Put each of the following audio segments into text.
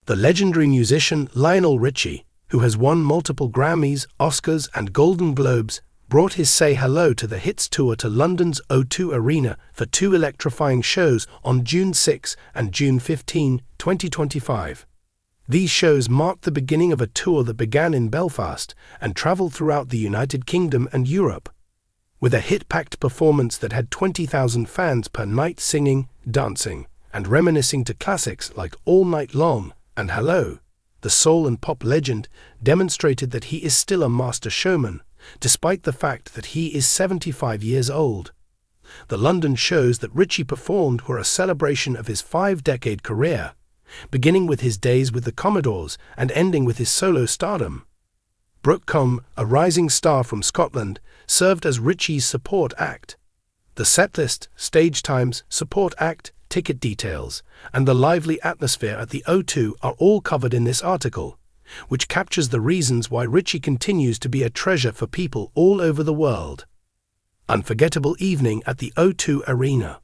The legendary musician Lionel Richie, who has won multiple Grammys, Oscars, and Golden Globes, brought his Say Hello to the Hits tour to London's O2 Arena for 2 electrifying shows on June 6 and June 15, 2025. These shows marked the beginning of a tour that began in Belfast and travelled throughout the United Kingdom and Europe. With a hit-packed performance that had 20,000 fans per night singing, dancing, and reminiscing to classics like All Night Long and Hello, the soul and pop legend demonstrated that he is still a master showman, despite the fact that he is 75 years old. The London shows that Richie performed were a celebration of his 5-decade career, beginning with his days with the Commodores and ending with his solo stardom. Brooke Combe, a rising star from Scotland, served as Richie's support act. The setlist, stage times, support act, ticket details, and the lively atmosphere at the O2 are all covered in this article, which captures the reasons why Richie continues to be a treasure for people all over the world. Unforgettable Evening at the O2 Arena.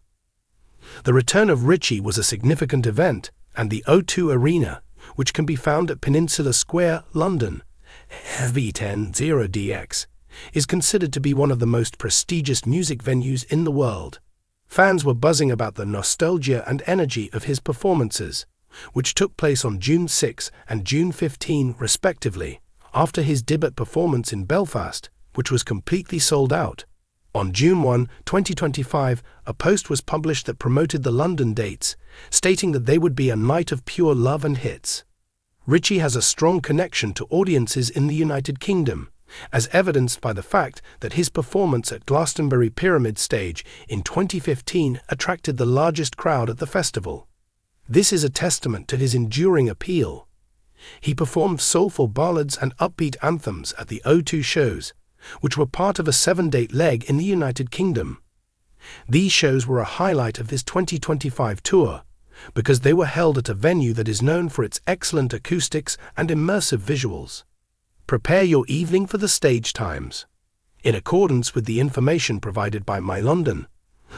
The return of Richie was a significant event, and the O2 Arena, which can be found at Peninsula Square, London, V100DX, is considered to be one of the most prestigious music venues in the world. Fans were buzzing about the nostalgia and energy of his performances, which took place on June 6 and June 15 respectively, after his debut performance in Belfast, which was completely sold out. On June 1, 2025, a post was published that promoted the London dates, stating that they would be a night of pure love and hits. Richie has a strong connection to audiences in the United Kingdom, as evidenced by the fact that his performance at Glastonbury Pyramid Stage in 2015 attracted the largest crowd at the festival. This is a testament to his enduring appeal. He performed soulful ballads and upbeat anthems at the O2 shows, which were part of a 7-date leg in the United Kingdom. These shows were a highlight of his 2025 tour, because they were held at a venue that is known for its excellent acoustics and immersive visuals. Prepare your evening for the stage times. In accordance with the information provided by MyLondon,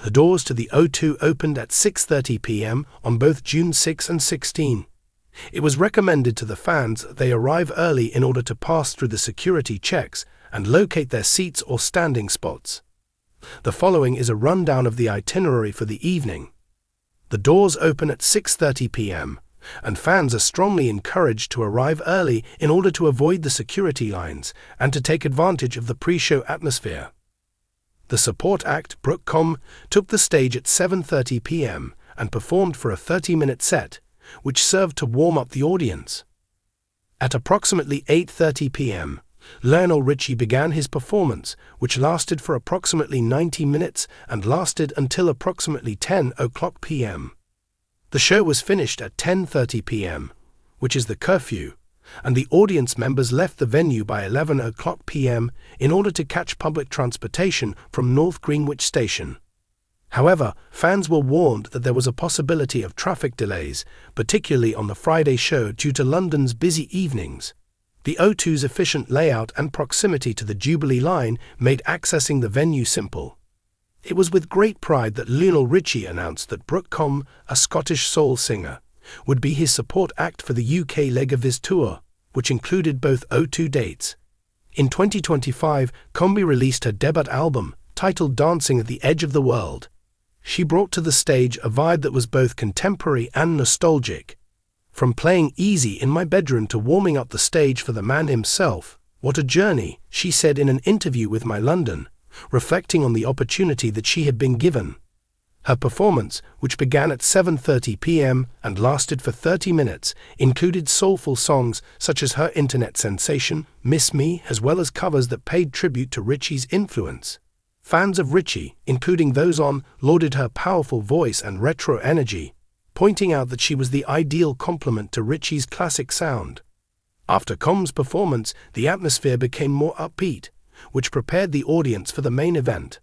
the doors to the O2 opened at 6:30 p.m. on both June 6 and 16. It was recommended to the fans that they arrive early in order to pass through the security checks and locate their seats or standing spots. The following is a rundown of the itinerary for the evening. The doors open at 6:30 p.m. and fans are strongly encouraged to arrive early in order to avoid the security lines and to take advantage of the pre-show atmosphere. The support act, Brooke Combe, took the stage at 7:30 p.m. and performed for a 30-minute set, which served to warm up the audience. At approximately 8:30 p.m., Lionel Richie began his performance, which lasted for approximately 90 minutes and lasted until approximately 10 o'clock p.m. The show was finished at 10:30 p.m., which is the curfew, and the audience members left the venue by 11 o'clock p.m. in order to catch public transportation from North Greenwich Station. However, fans were warned that there was a possibility of traffic delays, particularly on the Friday show due to London's busy evenings. The O2's efficient layout and proximity to the Jubilee line made accessing the venue simple. It was with great pride that Lionel Richie announced that Brooke Combe, a Scottish soul singer, would be his support act for the UK leg of his tour, which included both O2 dates. In 2025, Combe released her debut album, titled Dancing at the Edge of the World. She brought to the stage a vibe that was both contemporary and nostalgic. From playing easy in my bedroom to warming up the stage for the man himself, what a journey, she said in an interview with MyLondon, reflecting on the opportunity that she had been given. Her performance, which began at 7:30 p.m. and lasted for 30 minutes, included soulful songs such as her internet sensation, Miss Me, as well as covers that paid tribute to Richie's influence. Fans of Richie, including those on, lauded her powerful voice and retro energy, pointing out that she was the ideal complement to Richie's classic sound. After Combe's performance, the atmosphere became more upbeat, which prepared the audience for the main event.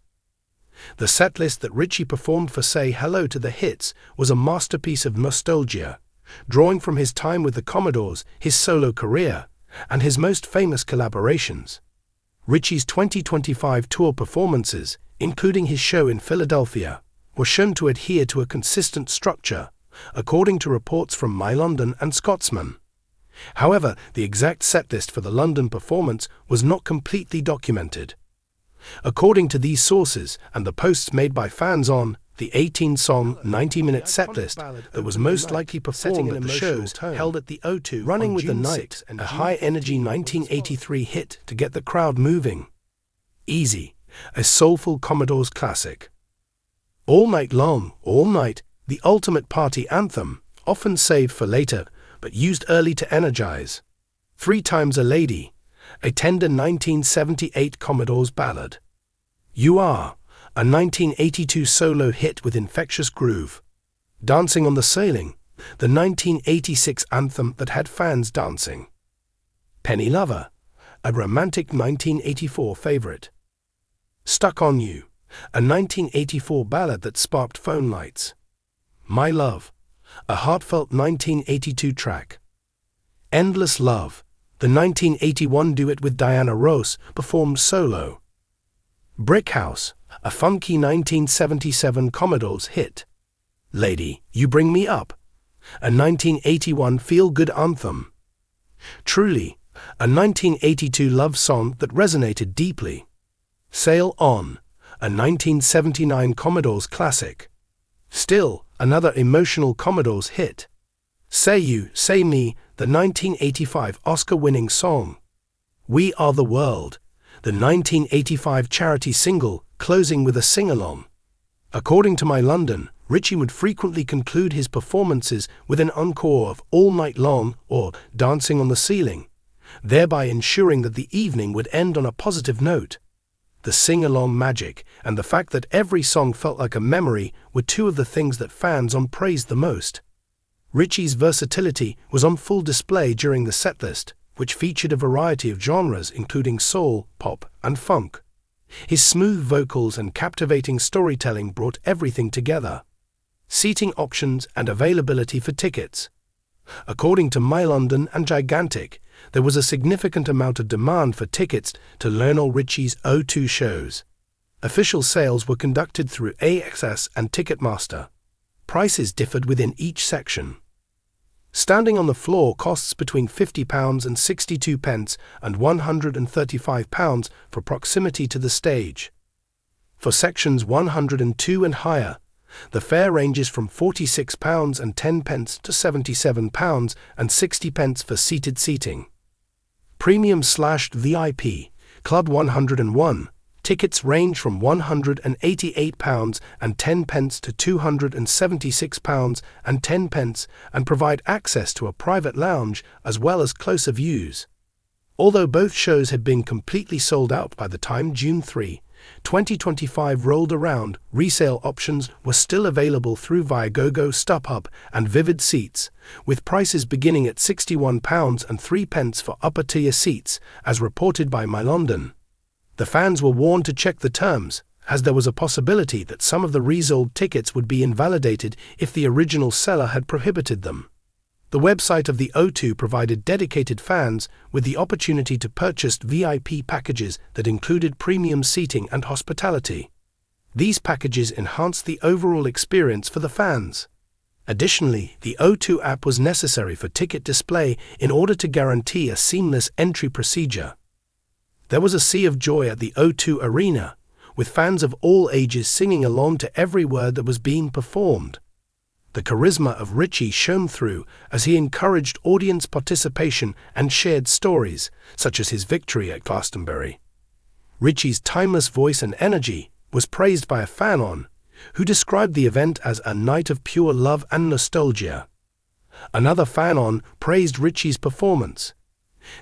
The setlist that Richie performed for Say Hello to the Hits was a masterpiece of nostalgia, drawing from his time with the Commodores, his solo career, and his most famous collaborations. Richie's 2025 tour performances, including his show in Philadelphia, were shown to adhere to a consistent structure, according to reports from My London and Scotsman. However, the exact setlist for the London performance was not completely documented. According to these sources and the posts made by fans on the 18-song, 90-minute setlist that was most likely performed at the shows held at the O2 Running with the Night, a high-energy 1983 hit to get the crowd moving. Easy, a soulful Commodores classic. All Night Long, All Night, the ultimate party anthem, often saved for later, but used early to energize. Three Times a Lady, a tender 1978 Commodores ballad. You Are, a 1982 solo hit with infectious groove. Dancing on the Ceiling, the 1986 anthem that had fans dancing. Penny Lover, a romantic 1984 favorite. Stuck on You, a 1984 ballad that sparked phone lights. My Love, a heartfelt 1982 track. Endless Love, the 1981 duet with Diana Ross, performed solo. Brick House, a funky 1977 Commodores hit. Lady, You Bring Me Up, a 1981 feel-good anthem. Truly, a 1982 love song that resonated deeply. Sail On, a 1979 Commodores classic. Still, another emotional Commodores hit. Say You, Say Me, the 1985 Oscar-winning song. We Are the World, the 1985 charity single, closing with a sing-along. According to My London, Richie would frequently conclude his performances with an encore of All Night Long or Dancing on the Ceiling, thereby ensuring that the evening would end on a positive note. The sing-along magic and the fact that every song felt like a memory were two of the things that fans praised the most. Richie's versatility was on full display during the setlist, which featured a variety of genres including soul, pop, and funk. His smooth vocals and captivating storytelling brought everything together. Seating options and availability for tickets. According to My London and Gigantic, there was a significant amount of demand for tickets to Lionel Richie's O2 shows. Official sales were conducted through AXS and Ticketmaster. Prices differed within each section. Standing on the floor costs between £50 and 62 pence and £135 for proximity to the stage. For sections 102 and higher, the fare ranges from £46 and 10 pence to £77 and 60 pence for seated seating. Premium/VIP, Club 101, tickets range from £188 and 10 pence to £276 and 10 pence and provide access to a private lounge as well as closer views. Although both shows had been completely sold out by the time June 3, 2025 rolled around, resale options were still available through Viagogo, StubHub, and Vivid Seats, with prices beginning at £61 and 3 pence for upper-tier seats, as reported by My London. The fans were warned to check the terms, as there was a possibility that some of the resold tickets would be invalidated if the original seller had prohibited them. The website of the O2 provided dedicated fans with the opportunity to purchase VIP packages that included premium seating and hospitality. These packages enhanced the overall experience for the fans. Additionally, the O2 app was necessary for ticket display in order to guarantee a seamless entry procedure. There was a sea of joy at the O2 Arena, with fans of all ages singing along to every word that was being performed. The charisma of Richie shone through as he encouraged audience participation and shared stories, such as his victory at Glastonbury. Richie's timeless voice and energy was praised by a fan who described the event as a night of pure love and nostalgia. Another fan praised Richie's performance.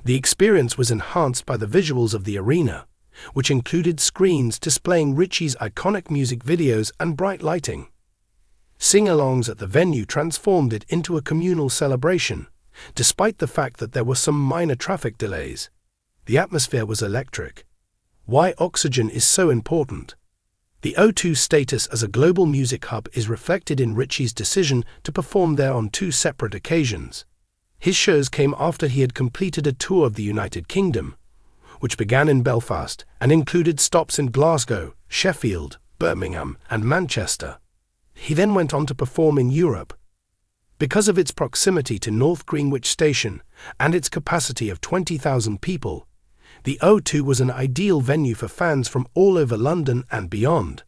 The experience was enhanced by the visuals of the arena, which included screens displaying Richie's iconic music videos and bright lighting. Sing-alongs at the venue transformed it into a communal celebration, despite the fact that there were some minor traffic delays. The atmosphere was electric. Why oxygen is so important. The O2's status as a global music hub is reflected in Richie's decision to perform there on 2 separate occasions. His shows came after he had completed a tour of the United Kingdom, which began in Belfast and included stops in Glasgow, Sheffield, Birmingham, and Manchester. He then went on to perform in Europe. Because of its proximity to North Greenwich Station and its capacity of 20,000 people, the O2 was an ideal venue for fans from all over London and beyond.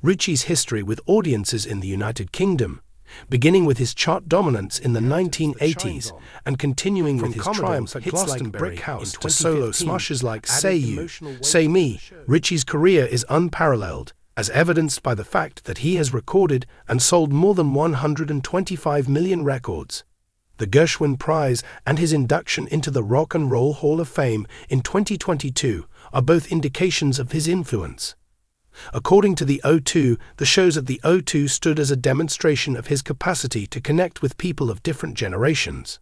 Richie's history with audiences in the United Kingdom, beginning with his chart dominance in the 1980s and continuing with his triumphs at hits like Brick House to solo smashes like Say You, Say Me, Richie's career is unparalleled, as evidenced by the fact that he has recorded and sold more than 125 million records. The Gershwin Prize and his induction into the Rock and Roll Hall of Fame in 2022 are both indications of his influence. According to the O2, the shows at the O2 stood as a demonstration of his capacity to connect with people of different generations.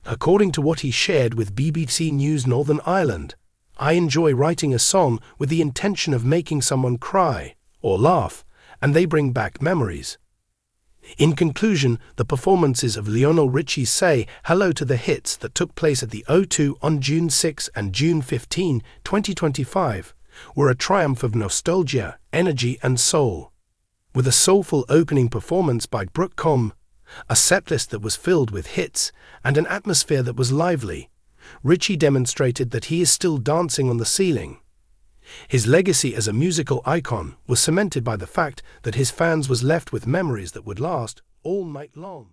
According to what he shared with BBC News Northern Ireland, "I enjoy writing a song with the intention of making someone cry or laugh, and they bring back memories." In conclusion, the performances of Lionel Richie's Say Hello to the Hits that took place at the O2 on June 6 and June 15, 2025, were a triumph of nostalgia, energy and soul. With a soulful opening performance by Brooke Combe, a setlist that was filled with hits, and an atmosphere that was lively, Richie demonstrated that he is still dancing on the ceiling. His legacy as a musical icon was cemented by the fact that his fans was left with memories that would last all night long.